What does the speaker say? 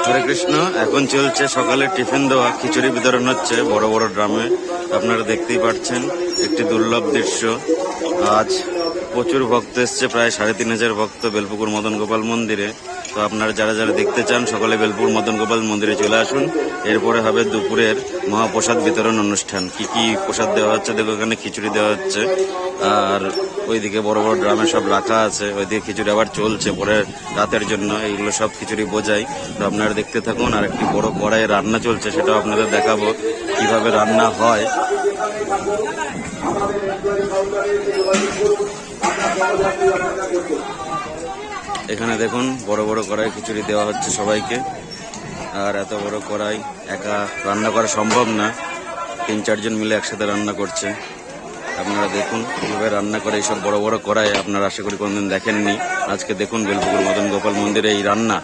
হরে কৃষ্ণ। এখন চলছে সকালে টিফিন দেওয়া, খিচুড়ি বিতরণ হচ্ছে বড় বড় ড্রামে। আপনারা দেখতেই পাচ্ছেন একটি দুর্লভ দৃশ্য। আজ প্রচুর ভক্ত এসছে, প্রায় ৩৫০০ ভক্ত বেলপুকুর মদন গোপাল মন্দিরে। তো আপনারা যারা যারা দেখতে চান সকালে বেলপুকুর মদন গোপাল মন্দিরে চলে আসুন। এরপরে হবে দুপুরের মহাপ্রসাদ বিতরণ অনুষ্ঠান। কি কি প্রসাদ দেওয়া হচ্ছে দেখো, এখানে খিচুড়ি দেওয়া হচ্ছে, আর ওইদিকে বড় বড় ড্রামে সব রাখা আছে। ওইদিকে খিচুড়ি আবার চলছে পরে রাতের জন্য, এইগুলো সব খিচুড়ি বোঝাই। তো আপনারা দেখতে থাকুন। আর একটি বড় কড়াইয়ে রান্না চলছে, সেটাও আপনাদের দেখাবো কিভাবে রান্না হয়। এখানে দেখুন বড় বড় কড়াই খিচুড়ি দেওয়া হচ্ছে সবাইকে। আর এত বড় কড়াই একা রান্না করা সম্ভব না, ৩-৪ জন মিলে একসাথে রান্না করছে। আপনারা দেখুন কীভাবে রান্না করে এইসব বড় বড় কড়াই। আপনারা আশা করি কোনোদিন দেখেননি, আজকে দেখুন বেলপুকুর মদন গোপাল মন্দিরে এই রান্না।